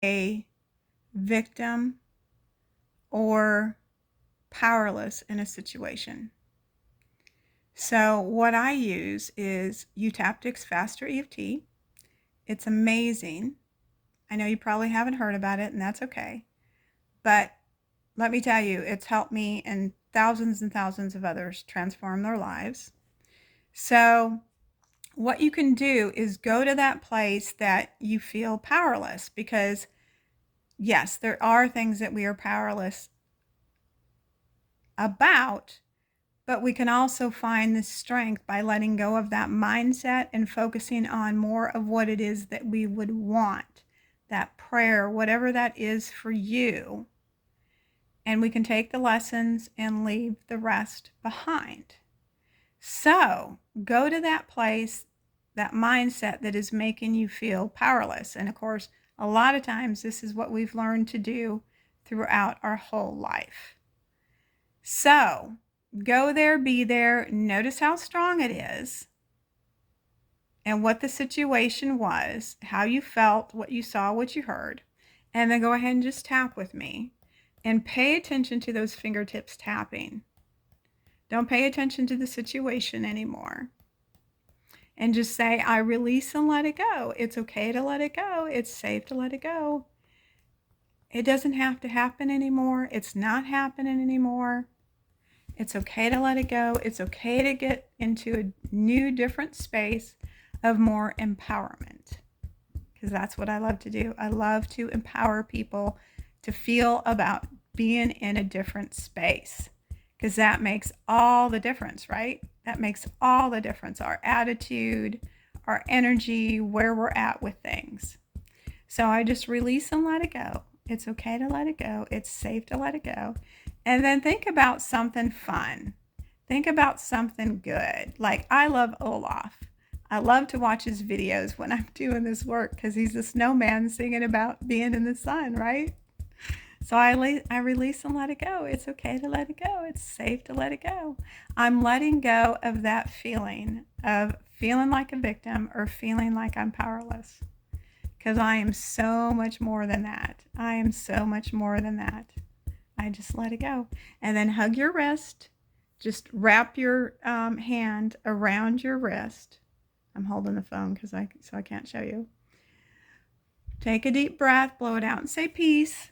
a victim or powerless in a situation. So what I use is UTaptics Faster EFT. It's amazing. I know you probably haven't heard about it, and that's okay. But let me tell you, it's helped me and thousands of others transform their lives. So what you can do is go to that place that you feel powerless, because yes, there are things that we are powerless about, but we can also find the strength by letting go of that mindset and focusing on more of what it is that we would want, that prayer, whatever that is for you. And we can take the lessons and leave the rest behind. So go to that place, that mindset that is making you feel powerless. And of course, a lot of times this is what we've learned to do throughout our whole life. So go there, be there, notice how strong it is and what the situation was, how you felt, what you saw, what you heard. And then go ahead and just tap with me and pay attention to those fingertips tapping. Don't pay attention to the situation anymore. And just say, I release and let it go. It's okay to let it go. It's safe to let it go. It doesn't have to happen anymore. It's not happening anymore. It's okay to let it go. It's okay to get into a new, different space of more empowerment, because that's what I love to do. I love to empower people to feel about being in a different space, because that makes all the difference, right? That makes all the difference. Our attitude, our energy, where we're at with things. So I just release and let it go. It's okay to let it go. It's safe to let it go. And then think about something fun. Think about something good. Like, I love Olaf. I love to watch his videos when I'm doing this work, because he's a snowman singing about being in the sun, right? So I release and let it go. It's okay to let it go. It's safe to let it go. I'm letting go of that feeling of feeling like a victim or feeling like I'm powerless, because I am so much more than that. I am so much more than that. I just let it go. And then hug your wrist. Just wrap your hand around your wrist. I'm holding the phone so I can't show you. Take a deep breath, blow it out, and say peace.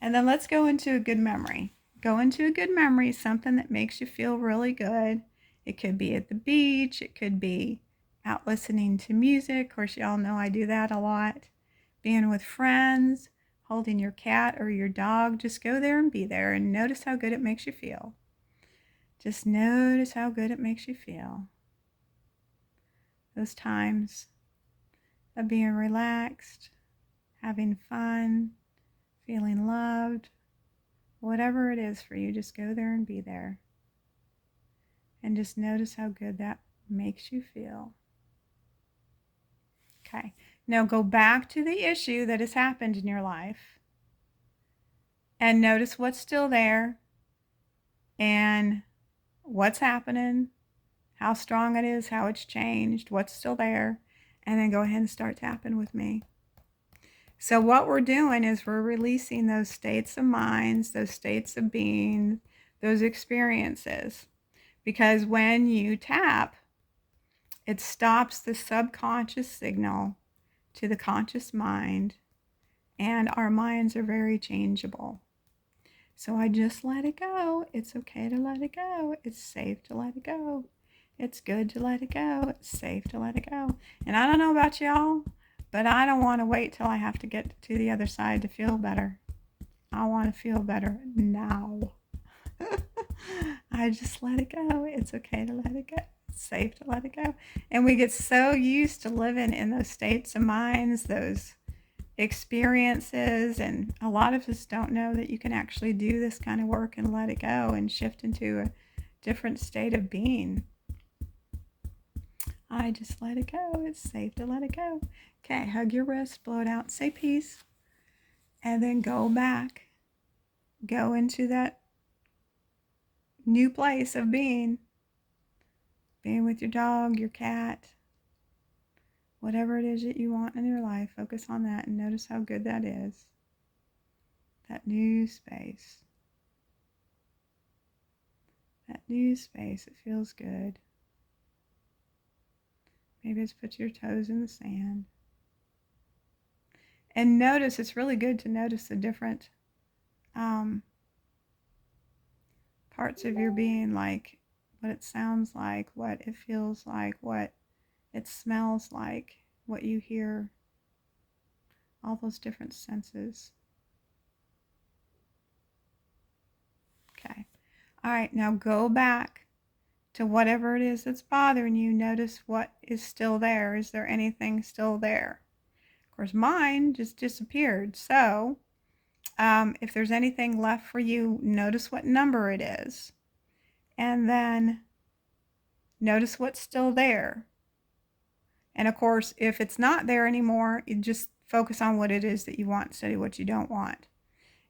And then let's go into a good memory. Go into a good memory, something that makes you feel really good. It could be at the beach. It could be out listening to music. Of course, y'all know I do that a lot. Being with friends, holding your cat or your dog. Just go there and be there and notice how good it makes you feel. Just notice how good it makes you feel. Those times of being relaxed, having fun, feeling loved, whatever it is for you, just go there and be there. And just notice how good that makes you feel. Okay, now go back to the issue that has happened in your life and notice what's still there and what's happening, how strong it is, how it's changed, what's still there, and then go ahead and start tapping with me. So what we're doing is we're releasing those states of minds, those states of being, those experiences. Because when you tap, it stops the subconscious signal to the conscious mind, and our minds are very changeable. So I just let it go. It's okay to let it go. It's safe to let it go. It's good to let it go. It's safe to let it go. And I don't know about y'all, but I don't want to wait till I have to get to the other side to feel better. I want to feel better now. I just let it go. It's okay to let it go. It's safe to let it go. And we get so used to living in those states of minds, those experiences, and a lot of us don't know that you can actually do this kind of work and let it go and shift into a different state of being. I just let it go. It's safe to let it go. Okay, hug your wrist, blow it out, say peace, and then go back. Go into that new place of being with your dog, your cat, Whatever it is that you want in your life, focus on that and notice how good that is. That new space. That new space, it feels good. Maybe it's put your toes in the sand. And notice, it's really good to notice the different parts of your being, like what it sounds like, what it feels like, what it smells like, what you hear, all those different senses. Okay. All right, now go back to whatever it is that's bothering you. Notice what is still there. Is there anything still there? Of course, mine just disappeared. So if there's anything left for you, notice what number it is. And then notice what's still there. And of course, if it's not there anymore, you just focus on what it is that you want instead of what you don't want.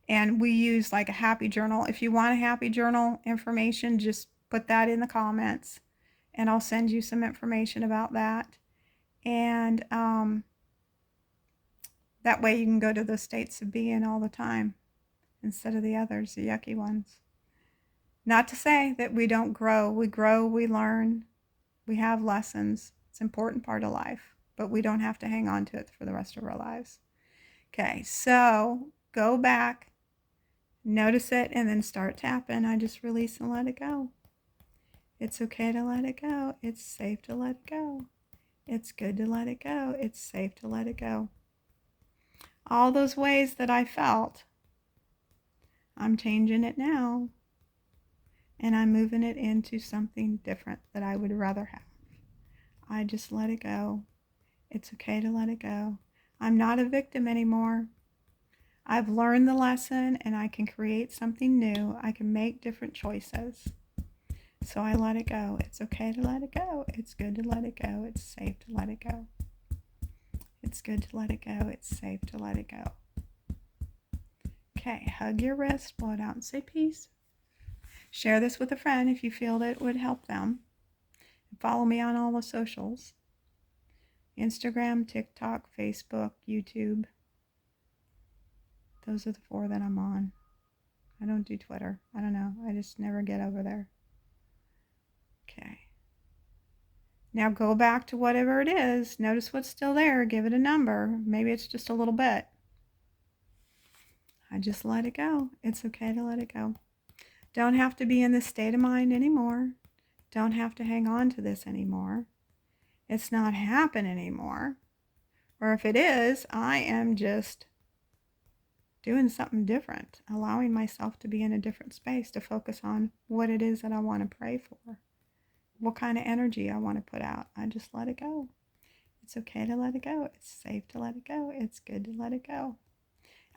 And we use like a happy journal. If you want a happy journal information, just put that in the comments and I'll send you some information about that. And that way you can go to the states of being all the time instead of the others, the yucky ones. Not to say that we don't grow. We grow, we learn, we have lessons. It's an important part of life, but we don't have to hang on to it for the rest of our lives. Okay, so go back, notice it, and then start tapping. I just release and let it go. It's okay to let it go. It's safe to let it go. It's good to let it go. It's safe to let it go. All those ways that I felt, I'm changing it now. And I'm moving it into something different that I would rather have. I just let it go. It's okay to let it go. I'm not a victim anymore. I've learned the lesson and I can create something new. I can make different choices. So I let it go. It's okay to let it go. It's good to let it go. It's safe to let it go. It's good to let it go. It's safe to let it go. Okay, hug your wrist, blow it out and say peace. Share this with a friend if you feel that it would help them. Follow me on all the socials. Instagram, TikTok, Facebook, YouTube. Those are the 4 that I'm on. I don't do Twitter. I don't know. I just never get over there. Okay. Now go back to whatever it is. Notice what's still there. Give it a number. Maybe it's just a little bit. I just let it go. It's okay to let it go. Don't have to be in this state of mind anymore. Don't have to hang on to this anymore. It's not happening anymore. Or if it is, I am just doing something different, allowing myself to be in a different space to focus on what it is that I want to pray for, what kind of energy I want to put out. I just let it go. It's okay to let it go. It's safe to let it go. It's good to let it go.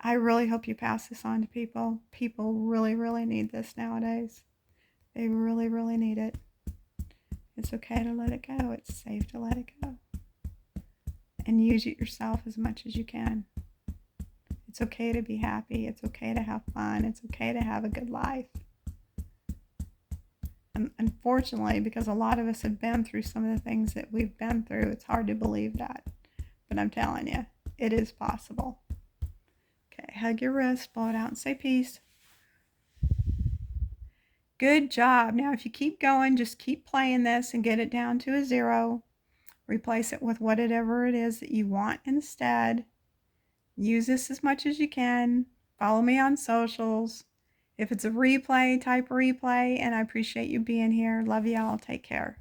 I really hope you pass this on to people. People really, really need this nowadays. They really, really need it. It's okay to let it go. It's safe to let it go. And use it yourself as much as you can. It's okay to be happy. It's okay to have fun. It's okay to have a good life. And unfortunately, because a lot of us have been through some of the things that we've been through, it's hard to believe that. But I'm telling you, it is possible. Okay, hug your wrist, blow it out and say peace. Good job. Now, if you keep going, just keep playing this and get it down to a 0. Replace it with whatever it is that you want instead. Use this as much as you can. Follow me on socials. If it's a replay, type replay, and I appreciate you being here. Love y'all. Take care.